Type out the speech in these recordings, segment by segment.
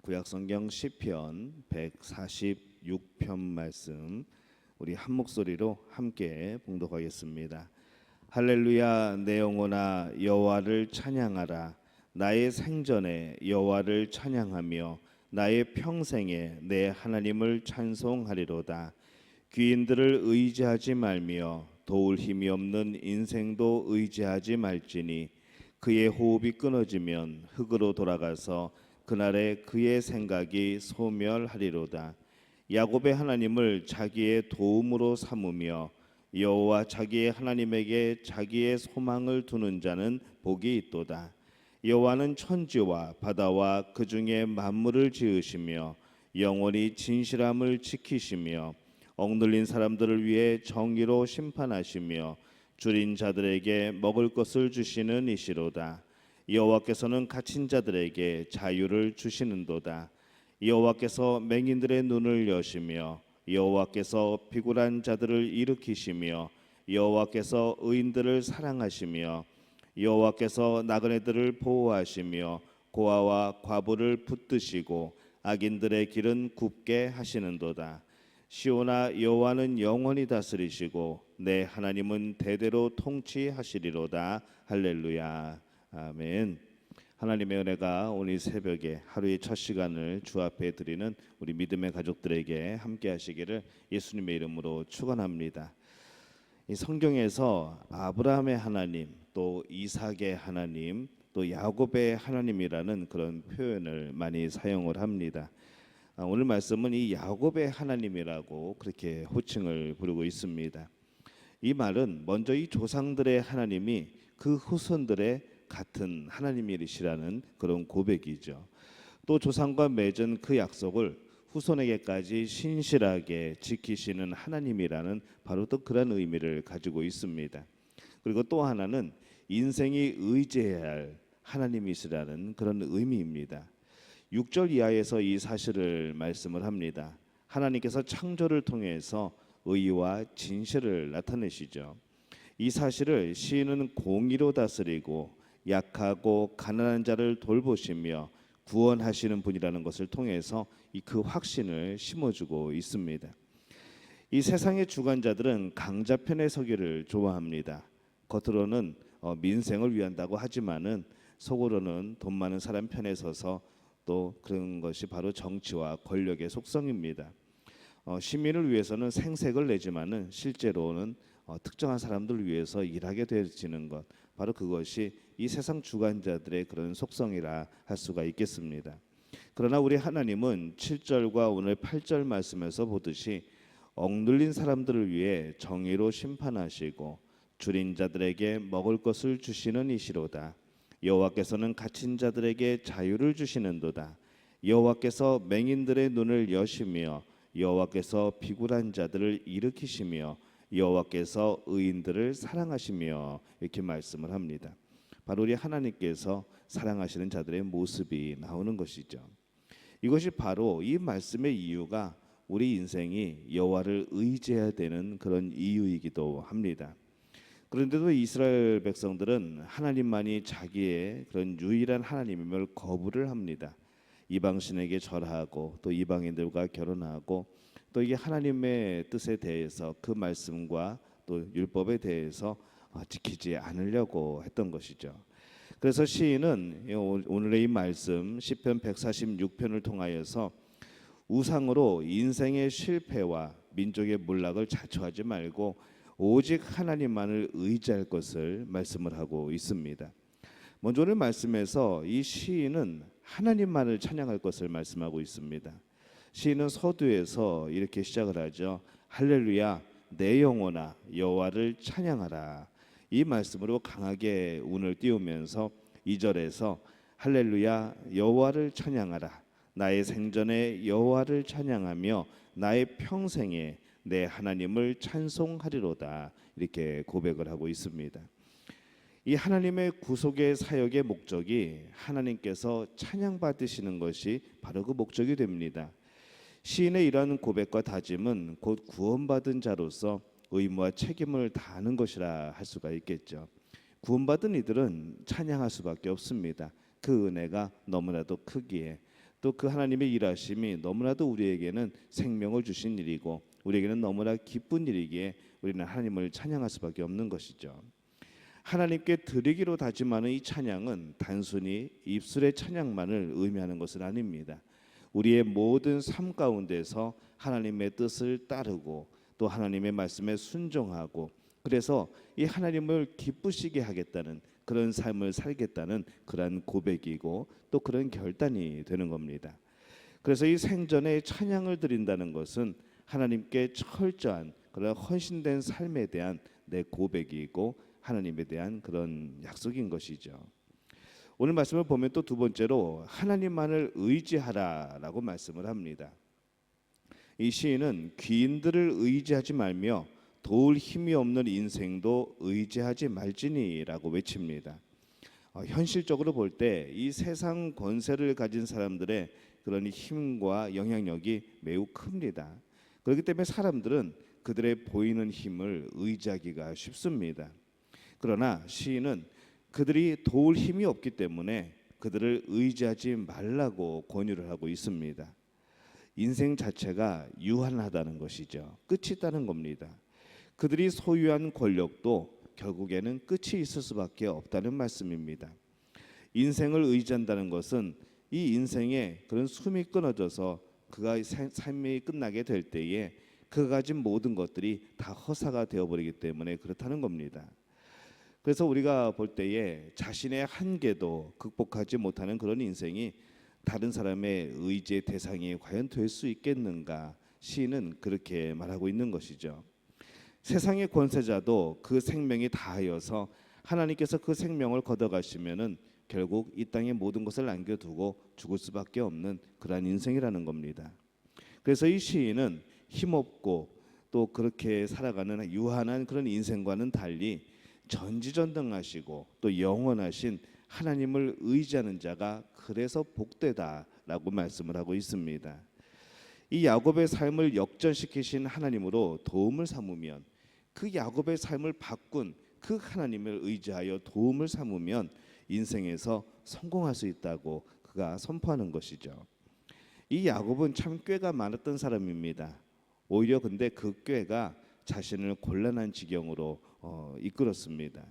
구약성경 시편 146편 말씀 우리 한 목소리로 함께 봉독하겠습니다. 할렐루야, 내 영혼아 여호와를 찬양하라. 나의 생전에 여호와를 찬양하며 나의 평생에 내 하나님을 찬송하리로다. 귀인들을 의지하지 말며 도울 힘이 없는 인생도 의지하지 말지니 그의 호흡이 끊어지면 흙으로 돌아가서 그날에 그의 생각이 소멸하리로다. 야곱의 하나님을 자기의 도움으로 삼으며 여호와 자기의 하나님에게 자기의 소망을 두는 자는 복이 있도다. 여호와는 천지와 바다와 그 중에 만물을 지으시며 영원히 진실함을 지키시며 억눌린 사람들을 위해 정의로 심판하시며 줄인 자들에게 먹을 것을 주시는 이시로다. 여호와께서는 갇힌 자들에게 자유를 주시는도다. 여호와께서 맹인들의 눈을 여시며 여호와께서 비굴한 자들을 일으키시며 여호와께서 의인들을 사랑하시며 여호와께서 나그네들을 보호하시며 고아와 과부를 붙드시고 악인들의 길은 굽게 하시는도다. 시온아, 여호와는 영원히 다스리시고 내 하나님은 대대로 통치하시리로다. 할렐루야. 아멘. 하나님의 은혜가 오늘 새벽에 하루의 첫 시간을 주 앞에 드리는 우리 믿음의 가족들에게 함께 하시기를 예수님의 이름으로 축원합니다. 이 성경에서 아브라함의 하나님, 또 이삭의 하나님, 또 야곱의 하나님이라는 그런 표현을 많이 사용을 합니다. 오늘 말씀은 이 야곱의 하나님이라고 그렇게 호칭을 부르고 있습니다. 이 말은 먼저 이 조상들의 하나님이 그 후손들의 같은 하나님이시라는 그런 고백이죠. 또 조상과 맺은 그 약속을 후손에게까지 신실하게 지키시는 하나님이라는 바로 또 그런 의미를 가지고 있습니다. 그리고 또 하나는 인생이 의지해야 할 하나님이시라는 그런 의미입니다. 6절 이하에서 이 사실을 말씀을 합니다. 하나님께서 창조를 통해서 의와 진실을 나타내시죠. 이 사실을 시인은 공의로 다스리고 약하고 가난한 자를 돌보시며 구원하시는 분이라는 것을 통해서 그 확신을 심어주고 있습니다. 이 세상의 주관자들은 강자편에 서기를 좋아합니다. 겉으로는 민생을 위한다고 하지만은 속으로는 돈 많은 사람 편에 서서 또 그런 것이 바로 정치와 권력의 속성입니다. 시민을 위해서는 생색을 내지만은 실제로는 특정한 사람들을 위해서 일하게 되어지는 것, 바로 그것이 이 세상 주관자들의 그런 속성이라 할 수가 있겠습니다. 그러나 우리 하나님은 7절과 오늘 8절 말씀에서 보듯이 억눌린 사람들을 위해 정의로 심판하시고 줄인 자들에게 먹을 것을 주시는 이시로다. 여호와께서는 갇힌 자들에게 자유를 주시는도다. 여호와께서 맹인들의 눈을 여시며 여호와께서 비굴한 자들을 일으키시며 여호와께서 의인들을 사랑하시며 이렇게 말씀을 합니다. 바로 우리 하나님께서 사랑하시는 자들의 모습이 나오는 것이죠. 이것이 바로 이 말씀의 이유가 우리 인생이 여호와를 의지해야 되는 그런 이유이기도 합니다. 그런데도 이스라엘 백성들은 하나님만이 자기의 그런 유일한 하나님임을 거부를 합니다. 이방신에게 절하고 또 이방인들과 결혼하고 또 이게 하나님의 뜻에 대해서 그 말씀과 또 율법에 대해서 지키지 않으려고 했던 것이죠. 그래서 시인은 오늘의 이 말씀 시편 146편을 통하여서 우상으로 인생의 실패와 민족의 몰락을 자초하지 말고 오직 하나님만을 의지할 것을 말씀을 하고 있습니다. 먼저 오늘 말씀에서 이 시인은 하나님만을 찬양할 것을 말씀하고 있습니다. 시인은 서두에서 이렇게 시작을 하죠. 할렐루야, 내 영혼아 여호와를 찬양하라. 이 말씀으로 강하게 운을 띄우면서 2절에서 할렐루야 여호와를 찬양하라. 나의 생전에 여호와를 찬양하며 나의 평생에 내 하나님을 찬송하리로다. 이렇게 고백을 하고 있습니다. 이 하나님의 구속의 사역의 목적이 하나님께서 찬양받으시는 것이 바로 그 목적이 됩니다. 시인의 이러한 고백과 다짐은 곧 구원받은 자로서 의무와 책임을 다하는 것이라 할 수가 있겠죠. 구원받은 이들은 찬양할 수밖에 없습니다. 그 은혜가 너무나도 크기에 또 그 하나님의 일하심이 너무나도 우리에게는 생명을 주신 일이고 우리에게는 너무나 기쁜 일이기에 우리는 하나님을 찬양할 수밖에 없는 것이죠. 하나님께 드리기로 다짐하는 이 찬양은 단순히 입술의 찬양만을 의미하는 것은 아닙니다. 우리의 모든 삶 가운데서 하나님의 뜻을 따르고 또 하나님의 말씀에 순종하고 그래서 이 하나님을 기쁘시게 하겠다는 그런 삶을 살겠다는 그러한 고백이고 또 그런 결단이 되는 겁니다. 그래서 이 생전에 찬양을 드린다는 것은 하나님께 철저한 그런 헌신된 삶에 대한 내 고백이고 하나님에 대한 그런 약속인 것이죠. 오늘 말씀을 보면 또 두 번째로 하나님만을 의지하라라고 말씀을 합니다. 이 시인은 귀인들을 의지하지 말며 도울 힘이 없는 인생도 의지하지 말지니라고 외칩니다. 현실적으로 볼 때 이 세상 권세를 가진 사람들의 그런 힘과 영향력이 매우 큽니다. 그렇기 때문에 사람들은 그들의 보이는 힘을 의지하기가 쉽습니다. 그러나 시인은 그들이 도울 힘이 없기 때문에 그들을 의지하지 말라고 권유를 하고 있습니다. 인생 자체가 유한하다는 것이죠. 끝이 있다는 겁니다. 그들이 소유한 권력도 결국에는 끝이 있을 수밖에 없다는 말씀입니다. 인생을 의지한다는 것은 이 인생의 그런 숨이 끊어져서 그가 삶이 끝나게 될 때에 그가 가진 모든 것들이 다 허사가 되어버리기 때문에 그렇다는 겁니다. 그래서 우리가 볼 때에 자신의 한계도 극복하지 못하는 그런 인생이 다른 사람의 의지의 대상이 과연 될 수 있겠는가? 시인은 그렇게 말하고 있는 것이죠. 세상의 권세자도 그 생명이 다하여서 하나님께서 그 생명을 걷어가시면은 결국 이 땅의 모든 것을 남겨두고 죽을 수밖에 없는 그러한 인생이라는 겁니다. 그래서 이 시인은 힘없고 또 그렇게 살아가는 유한한 그런 인생과는 달리 전지전능하시고 또 영원하신 하나님을 의지하는 자가 그래서 복되다라고 말씀을 하고 있습니다. 이 야곱의 삶을 역전시키신 하나님으로 도움을 삼으면 그 야곱의 삶을 바꾼 그 하나님을 의지하여 도움을 삼으면 인생에서 성공할 수 있다고 그가 선포하는 것이죠. 이 야곱은 참 꾀가 많았던 사람입니다. 오히려 근데 그 꾀가 자신을 곤란한 지경으로 이끌었습니다.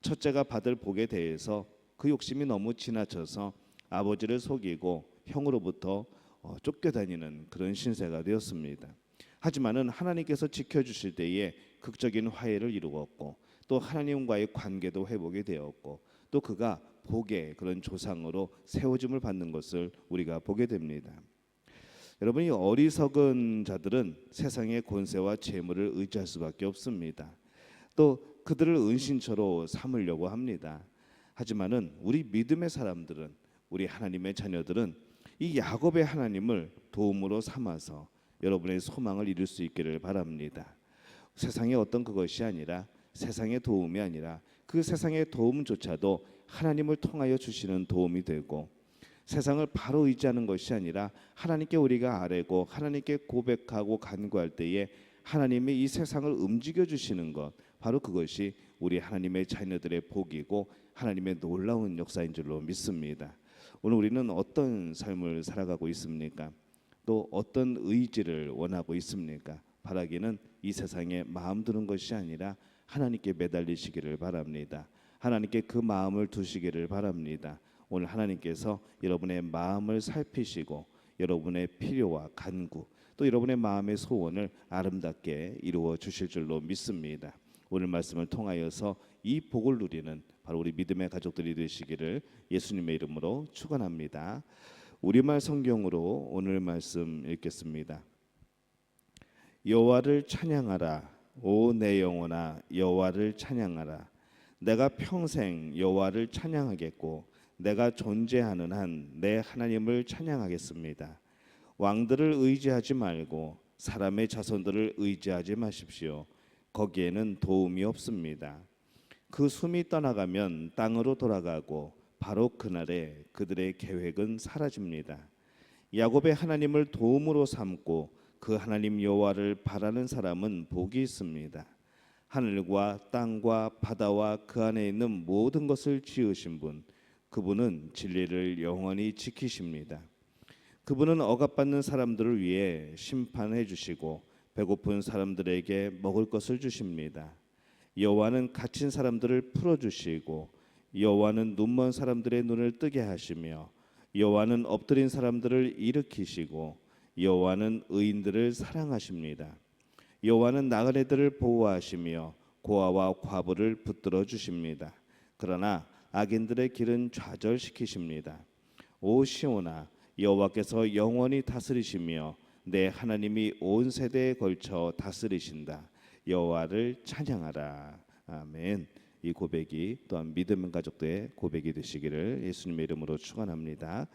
첫째가 받을 복에 대해서 그 욕심이 너무 지나쳐서 아버지를 속이고 형으로부터 쫓겨다니는 그런 신세가 되었습니다. 하지만은 하나님께서 지켜주실 때에 극적인 화해를 이루었고 또 하나님과의 관계도 회복이 되었고 또 그가 복의 그런 조상으로 세워짐을 받는 것을 우리가 보게 됩니다. 여러분이 어리석은 자들은 세상의 권세와 재물을 의지할 수밖에 없습니다. 또 그들을 은신처로 삼으려고 합니다. 하지만은 우리 믿음의 사람들은 우리 하나님의 자녀들은 이 야곱의 하나님을 도움으로 삼아서 여러분의 소망을 이룰 수 있기를 바랍니다. 세상의 어떤 그것이 아니라 세상의 도움이 아니라 그 세상의 도움조차도 하나님을 통하여 주시는 도움이 되고 세상을 바로 의지하는 것이 아니라 하나님께 우리가 아뢰고 하나님께 고백하고 간구할 때에 하나님이 이 세상을 움직여 주시는 것 바로 그것이 우리 하나님의 자녀들의 복이고 하나님의 놀라운 역사인 줄로 믿습니다. 오늘 우리는 어떤 삶을 살아가고 있습니까? 또 어떤 의지를 원하고 있습니까? 바라기는 이 세상에 마음 두는 것이 아니라 하나님께 매달리시기를 바랍니다. 하나님께 그 마음을 두시기를 바랍니다. 오늘 하나님께서 여러분의 마음을 살피시고 여러분의 필요와 간구 또 여러분의 마음의 소원을 아름답게 이루어 주실 줄로 믿습니다. 오늘 말씀을 통하여서 이 복을 누리는 바로 우리 믿음의 가족들이 되시기를 예수님의 이름으로 축원합니다. 우리말 성경으로 오늘 말씀 읽겠습니다. 여호와를 찬양하라. 오 내 영혼아 여호와를 찬양하라. 내가 평생 여호와를 찬양하겠고 내가 존재하는 한 내 하나님을 찬양하겠습니다. 왕들을 의지하지 말고 사람의 자손들을 의지하지 마십시오. 거기에는 도움이 없습니다. 그 숨이 떠나가면 땅으로 돌아가고 바로 그날에 그들의 계획은 사라집니다. 야곱의 하나님을 도움으로 삼고 그 하나님 여호와를 바라는 사람은 복이 있습니다. 하늘과 땅과 바다와 그 안에 있는 모든 것을 지으신 분, 그분은 진리를 영원히 지키십니다. 그분은 억압받는 사람들을 위해 심판해 주시고 배고픈 사람들에게 먹을 것을 주십니다. 여호와는 갇힌 사람들을 풀어 주시고 여호와는 눈먼 사람들의 눈을 뜨게 하시며 여호와는 엎드린 사람들을 일으키시고 여호와는 의인들을 사랑하십니다. 여호와는 나그네들을 보호하시며 고아와 과부를 붙들어 주십니다. 그러나 악인들의 길은 좌절시키십니다. 오 시온아, 여호와께서 영원히 다스리시며 내 하나님이 온 세대에 걸쳐 다스리신다. 여호와를 찬양하라. 아멘. 이 고백이 또한 믿음의 가족들의 고백이 되시기를 예수님의 이름으로 축원합니다.